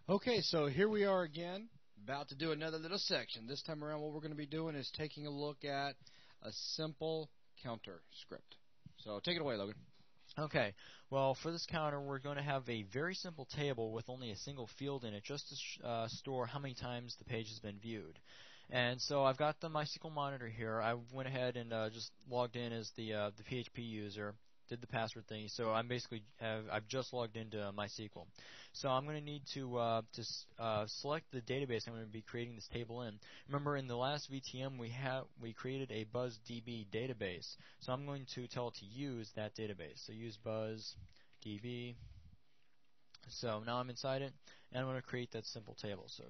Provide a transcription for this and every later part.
Okay, so here we are again, about to do another little section. This time around, what we're going to be doing is taking a look at a simple counter script. So take it away, Logan. Okay, well, for this counter, we're going to have a very simple table with only a single field in it just to store how many times the page has been viewed. And so I've got the MySQL monitor here. I went ahead and just logged in as the PHP user, did the password thing. So I'm basically I've just logged into MySQL. So I'm going to need to select the database I'm going to be creating this table in. Remember, in the last VTM we created a BuzzDB database. So I'm going to tell it to use that database. So use BuzzDB. So now I'm inside it, and I'm going to create that simple table. So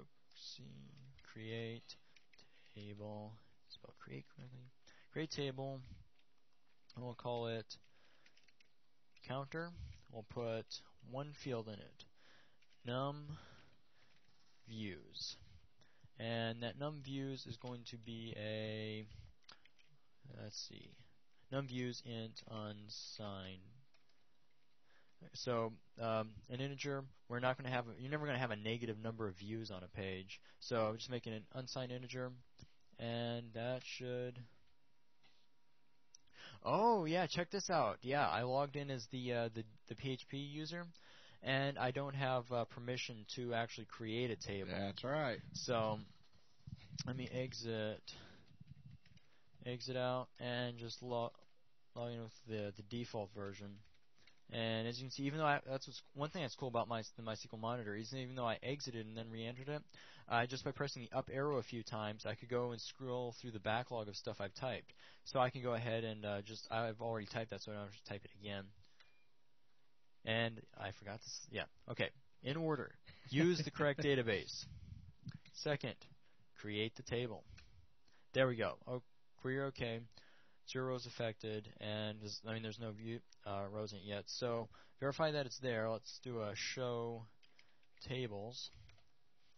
create table, spell create correctly. Create table, and we'll call it counter. We'll put one field in it, num views, and that num views is going to be a num views int unsigned. So an integer, you're never going to have a negative number of views on a page. So just making an unsigned integer, and that should. Oh yeah, check this out. Yeah, I logged in as the PHP user, and I don't have permission to actually create a table. That's right. So let me exit out, and just log in with the default version. And as you can see, even though one thing that's cool about the MySQL monitor is even though I exited and then re-entered it, just by pressing the up arrow a few times, I could go and scroll through the backlog of stuff I've typed. So I can go ahead and I've already typed that, so I don't have to type it again. And I forgot this. Yeah. Okay. In order, use the correct database. Second, create the table. There we go. Oh, query OK. 0 rows affected, and there's no view rows in it yet. So verify that it's there. Let's do a show tables,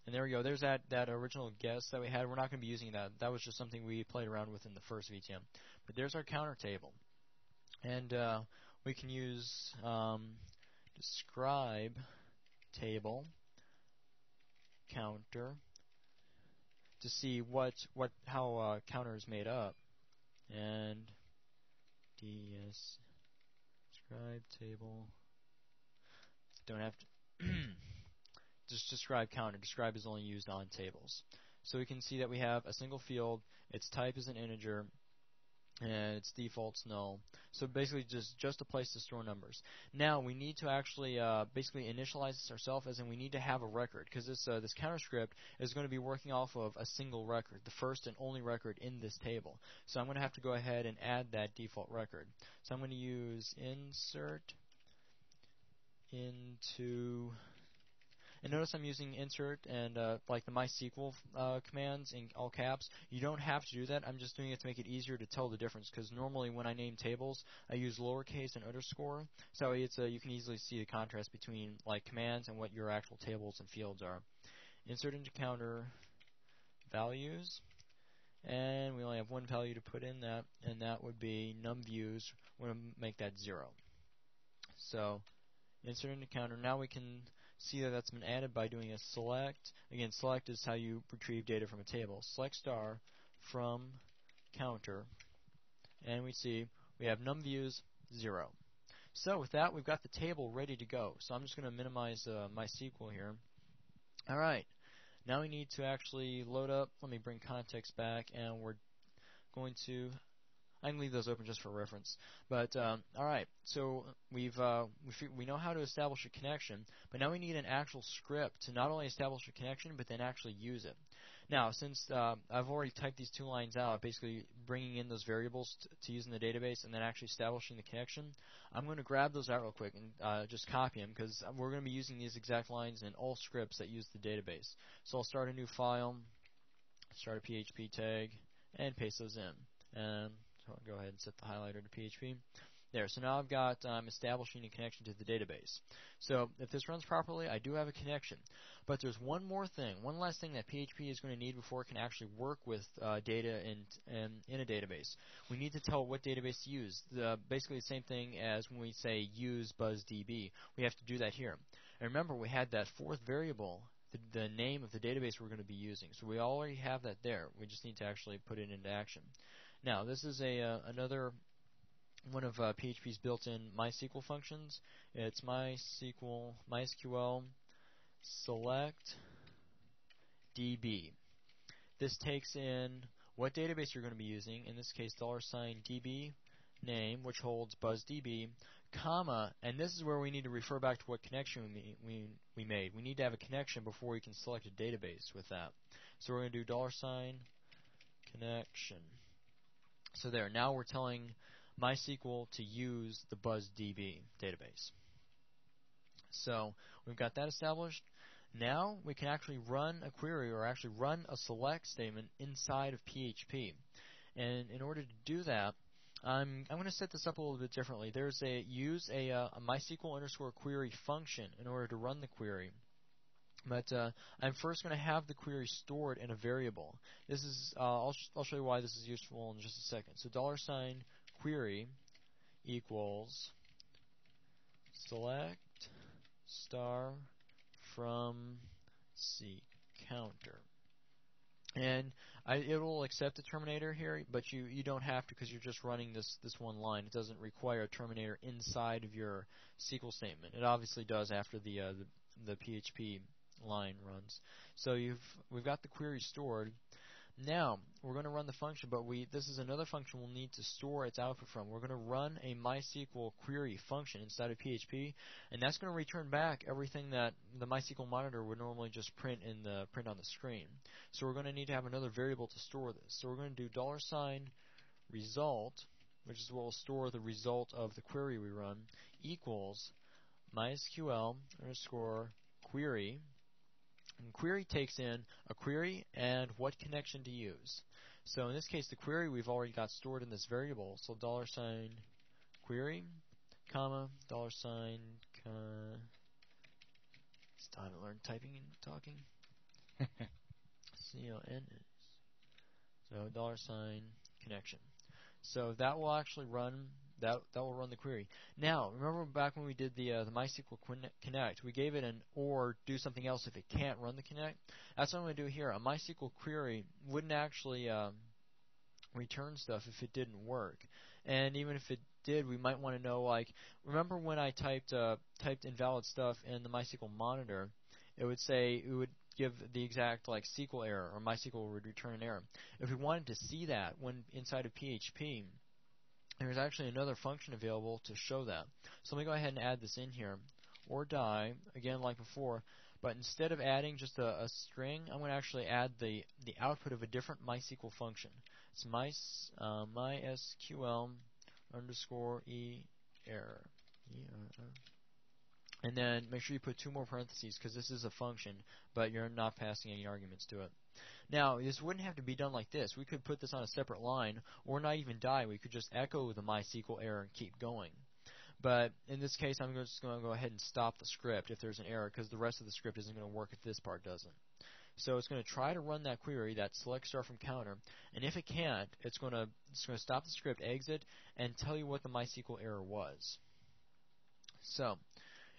and there we go. There's that original guess that we had. We're not going to be using that. That was just something we played around with in the first VTM. But there's our counter table, and we can use describe table counter to see how counter is made up. And ds describe table. Don't have to just describe counter. Describe is only used on tables. So we can see that we have a single field. Its type is an integer, and its default's null. So basically just a place to store numbers. Now we need to actually basically initialize this ourselves, as in we need to have a record, because this counter script is going to be working off of a single record, the first and only record in this table. So I'm going to have to go ahead and add that default record. So I'm going to use insert into. And notice I'm using insert and like the MySQL commands in all caps. You don't have to do that. I'm just doing it to make it easier to tell the difference, because normally when I name tables, I use lowercase and underscore. So you can easily see the contrast between like commands and what your actual tables and fields are. Insert into counter values, and we only have one value to put in that, and that would be num views. We're going to make that 0. So insert into counter. Now we can see that that's been added by doing a select. Again, select is how you retrieve data from a table. Select star from counter, and we see we have num views 0. So with that, we've got the table ready to go. So I'm just going to minimize MySQL here. All right. Now we need to actually load up. Let me bring context back, and we're going to. I can leave those open just for reference. But all right, so we know how to establish a connection, but now we need an actual script to not only establish a connection, but then actually use it. Now, since I've already typed these 2 lines out, basically bringing in those variables to use in the database and then actually establishing the connection, I'm going to grab those out real quick and just copy them, because we're going to be using these exact lines in all scripts that use the database. So I'll start a new file, start a PHP tag, and paste those in. And so I'll go ahead and set the highlighter to PHP. There, so now I've got establishing a connection to the database. So if this runs properly, I do have a connection. But there's one last thing that PHP is going to need before it can actually work with data in a database. We need to tell what database to use. Basically the same thing as when we say use BuzzDB. We have to do that here. And remember, we had that 4th variable, the name of the database we're going to be using. So we already have that there. We just need to actually put it into action. Now, this is another one of PHP's built-in MySQL functions. It's MySQL select DB. This takes in what database you're going to be using, in this case $DB name, which holds BuzzDB, comma, and this is where we need to refer back to what connection we made. We need to have a connection before we can select a database with that. So we're going to do $connection. So there, now we're telling MySQL to use the BuzzDB database. So we've got that established. Now we can actually run a query, or actually run a select statement inside of PHP. And in order to do that, I'm going to set this up a little bit differently. There's use a MySQL_query function in order to run the query. But I'm first going to have the query stored in a variable. This is I'll show you why this is useful in just a second. So $query equals select star from C counter. And it will accept the terminator here, but you don't have to, because you're just running this one line. It doesn't require a terminator inside of your SQL statement. It obviously does after the PHP line runs. So we've got the query stored. Now we're going to run the function, but this is another function we'll need to store its output from. We're going to run a MySQL query function inside of PHP, and that's going to return back everything that the MySQL monitor would normally just print on the screen. So we're going to need to have another variable to store this. So we're going to do $result, which is what will store the result of the query we run, equals MySQL_query. And query takes in a query and what connection to use. So in this case, the query we've already got stored in this variable. So $query, comma, $. It's time to learn typing and talking. CON. So $connection. So that will actually run. That will run the query. Now, remember back when we did the MySQL connect, we gave it an or do something else if it can't run the connect. That's what I'm going to do here. A MySQL query wouldn't actually return stuff if it didn't work. And even if it did, we might want to know, like, remember when I typed invalid stuff in the MySQL monitor, it would give the exact like SQL error, or MySQL would return an error. If we wanted to see that when inside of PHP, there's actually another function available to show that. So let me go ahead and add this in here. Or die, again like before, but instead of adding just a string, I'm going to actually add the output of a different MySQL function. It's MySQL_e error. And then make sure you put 2 more parentheses, because this is a function, but you're not passing any arguments to it. Now, this wouldn't have to be done like this. We could put this on a separate line, or not even die. We could just echo the MySQL error and keep going. But in this case, I'm just going to go ahead and stop the script if there's an error, because the rest of the script isn't going to work if this part doesn't. So it's going to try to run that query, that select star from counter, and if it can't, it's going to stop the script, exit, and tell you what the MySQL error was. So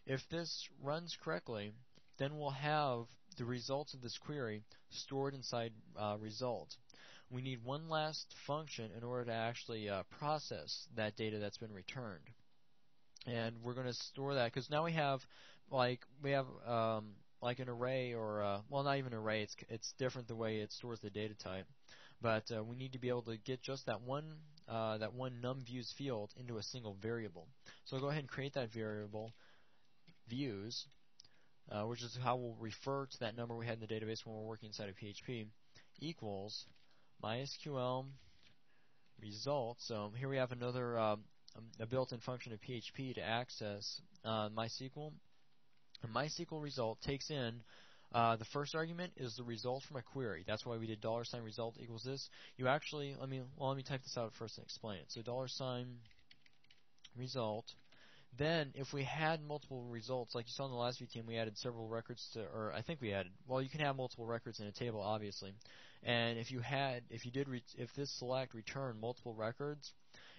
if this runs correctly, then we'll have the results of this query stored inside result. We need one last function in order to actually process that data that's been returned. And we're going to store that, because now we have like an array, or well, not even an array. It's different the way it stores the data type. But we need to be able to get just that one numViews field into a single variable. So I'll go ahead and create that variable, views, which is how we'll refer to that number we had in the database when we're working inside of PHP, equals MySQL result. So here we have another a built-in function of PHP to access MySQL. A MySQL result takes in the first argument is the result from a query. That's why we did $result equals this. You actually let me type this out first and explain it. So $result. Then, if we had multiple results, like you saw in the last VTM, we added several records to, or I think we added, well, you can have multiple records in a table, obviously. And if this select returned multiple records,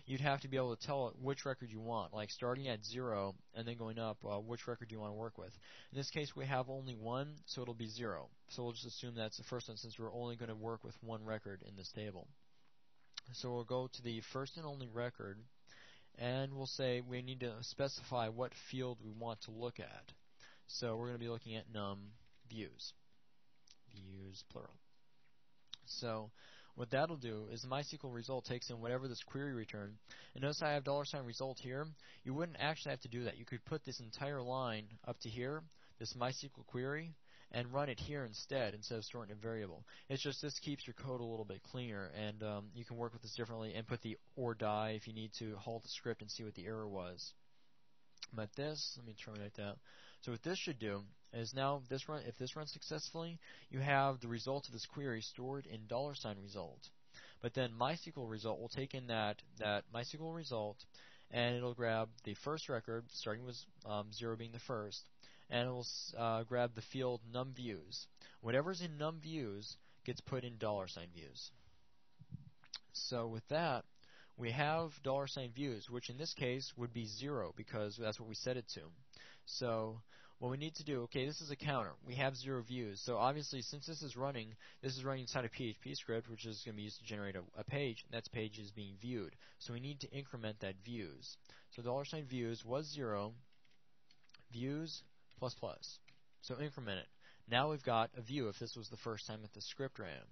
you'd have to be able to tell it which record you want, like starting at 0 and then going up, which record you want to work with. In this case, we have only one, so it'll be 0. So we'll just assume that's the first one since we're only going to work with one record in this table. So we'll go to the first and only record, and we'll say we need to specify what field we want to look at. So we're going to be looking at num views. Views, plural. So what that'll do is the MySQL result takes in whatever this query returned. And notice I have $result here. You wouldn't actually have to do that. You could put this entire line up to here, this MySQL query, and run it here instead of storing a variable. It's just this keeps your code a little bit cleaner, and you can work with this differently and put the or die if you need to halt the script and see what the error was. But this, let me terminate that. So what this should do is now if this runs successfully, you have the result of this query stored in $result. But then MySQL result will take in that MySQL result, and it'll grab the first record, starting with 0 being the first, and it will grab the field num views. Whatever's in num views gets put in $views. So with that, we have $views, which in this case would be 0 because that's what we set it to. So what we need to do, okay, this is a counter. We have 0 views. So obviously, since this is running inside a PHP script, which is going to be used to generate a page, and that page is being viewed. So we need to increment that views. So $views was 0, views plus plus. So increment it. Now we've got a view if this was the first time that the script ran.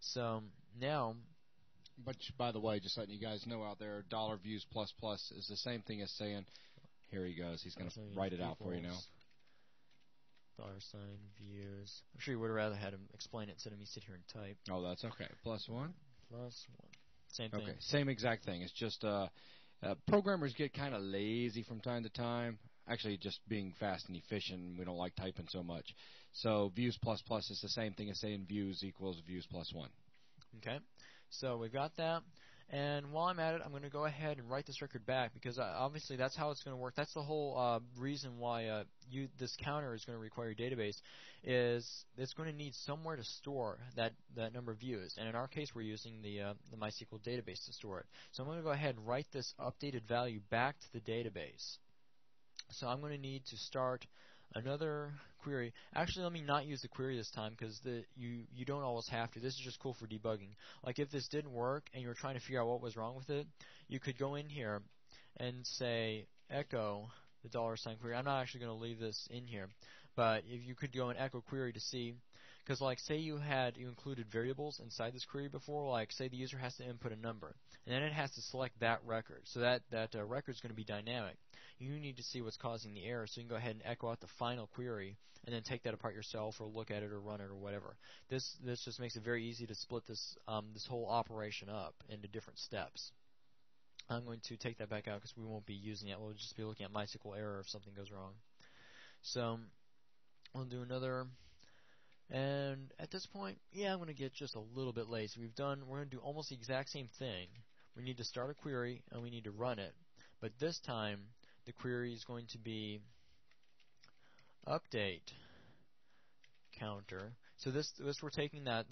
So now... But by the way, just letting you guys know out there, $views plus plus is the same thing as saying, here he goes. He's going to write it out for you now. $views. I'm sure you would have rather had him explain it instead of me sit here and type. Oh, that's okay. +1. +1. Same thing. Okay, same exact thing. It's just programmers get kind of lazy from time to time. Actually, just being fast and efficient, we don't like typing so much. So views plus plus is the same thing as saying views equals views +1. Okay, so we've got that. And while I'm at it, I'm going to go ahead and write this record back because obviously that's how it's going to work. That's the whole reason why this counter is going to require a database, is it's going to need somewhere to store that number of views. And in our case, we're using the MySQL database to store it. So I'm going to go ahead and write this updated value back to the database. So I'm going to need to start another query. Actually, let me not use the query this time because you don't always have to. This is just cool for debugging. Like if this didn't work and you were trying to figure out what was wrong with it, you could go in here and say echo the $sign query. I'm not actually going to leave this in here, but if you could go and echo query to see, because like say you included variables inside this query before, like say the user has to input a number, and then it has to select that record. So that record is going to be dynamic. You need to see what's causing the error, so you can go ahead and echo out the final query and then take that apart yourself or look at it or run it or whatever. This just makes it very easy to split this whole operation up into different steps. I'm going to take that back out because we won't be using it. We'll just be looking at MySQL error if something goes wrong. So we'll do another. And at this point, yeah, I'm going to get just a little bit lazy. We're going to do almost the exact same thing. We need to start a query and we need to run it. But this time, the query is going to be update counter. So this we're taking that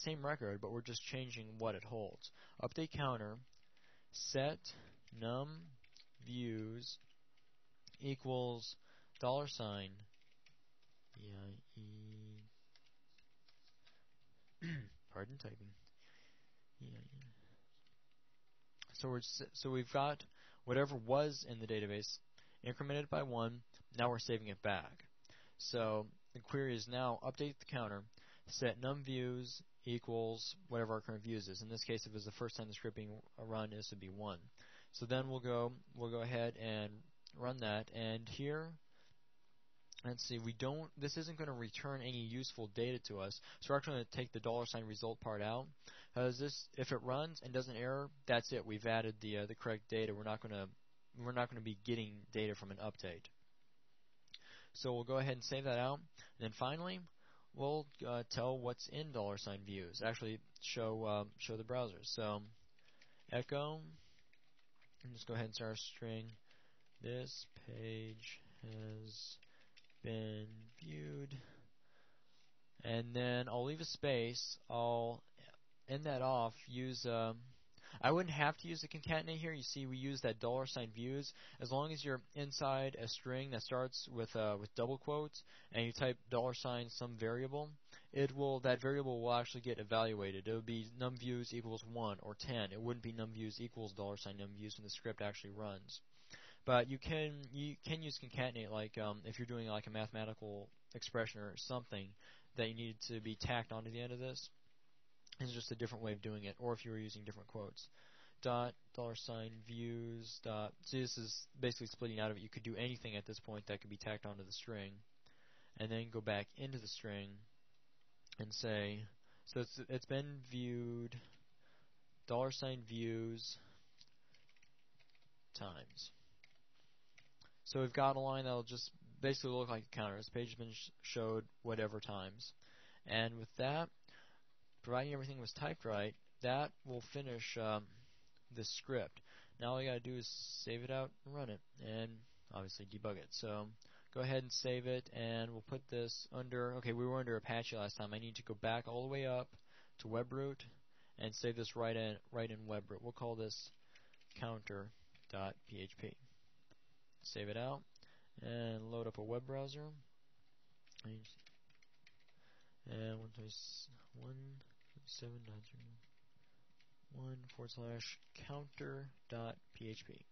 same record, but we're just changing what it holds. Update counter set num views equals $. Pardon typing. So we've got whatever was in the database incremented by 1. Now we're saving it back. So the query is now update the counter, set num views equals whatever our current views is. In this case, if it's the first time the script being run, this would be 1. So then we'll go ahead and run that. And here, let's see, this isn't going to return any useful data to us. So we're actually going to take the $result part out. Because if it runs and doesn't error, that's it. We've added the correct data. We're not going to be getting data from an update. So we'll go ahead and save that out. And then finally, we'll tell what's in $views. Actually, show the browser. So echo, and just go ahead and start a string. This page has been viewed. And then I'll leave a space. I'll end that off. I wouldn't have to use the concatenate here. You see, we use that $views. As long as you're inside a string that starts with double quotes, and you type $some variable, that variable will actually get evaluated. It would be numViews equals 1 or 10. It wouldn't be numViews equals $numViews when the script actually runs. But you can use concatenate like if you're doing like a mathematical expression or something that you need to be tacked onto the end of this. It's just a different way of doing it, or if you were using different quotes. $views. See, this is basically splitting out of it. You could do anything at this point that could be tacked onto the string, and then go back into the string and say, so it's been viewed $views times. So we've got a line that'll just basically look like a counter. This page has been showed whatever times. And with that, providing everything was typed right, that will finish this script. Now all you gotta do is save it out and run it, and obviously debug it. So go ahead and save it, and we'll put this under, okay, we were under Apache last time. I need to go back all the way up to webroot and save this right in webroot. We'll call this counter.php. Save it out and load up a web browser. And 127.0.1/counter.php.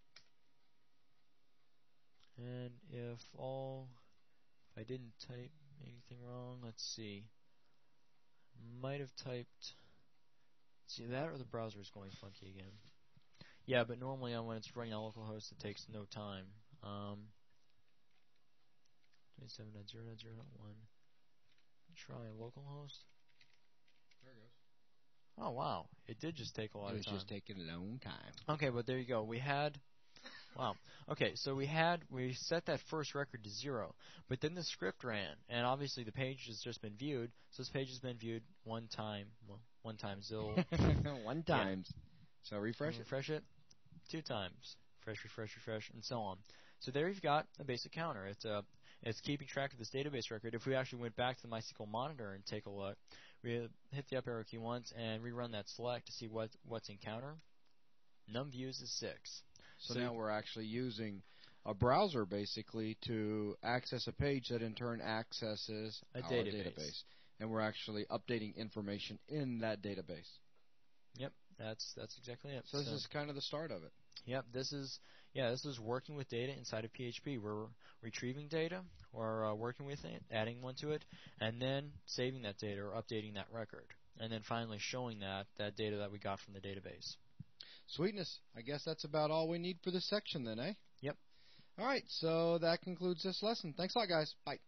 And if I didn't type anything wrong, let's see. Might have typed, see that, or the browser is going funky again. Yeah, but normally when it's running on localhost, it takes no time. 27.0.0.1. Try localhost. There it goes. Oh wow, it did just take a lot of time. It was just taking a long time. Okay, but there you go. We had, wow. Okay, so we set that first record to 0, but then the script ran, and obviously the page has just been viewed. So this page has been viewed one time. Well, one time zil. One times. Yeah. So refresh it 2 times. Refresh, and so on. So there you've got a basic counter. It's keeping track of this database record. If we actually went back to the MySQL monitor and take a look, we hit the up arrow key once and rerun that select to see what's in counter. NumViews is 6. So now we're actually using a browser basically to access a page that in turn accesses our database. And we're actually updating information in that database. Yep, that's exactly it. So this is kind of the start of it. Yep, this is working with data inside of PHP. We're retrieving data, or working with it, adding one to it, and then saving that data or updating that record, and then finally showing that data that we got from the database. Sweetness. I guess that's about all we need for this section then, eh? Yep. All right, so that concludes this lesson. Thanks a lot, guys. Bye.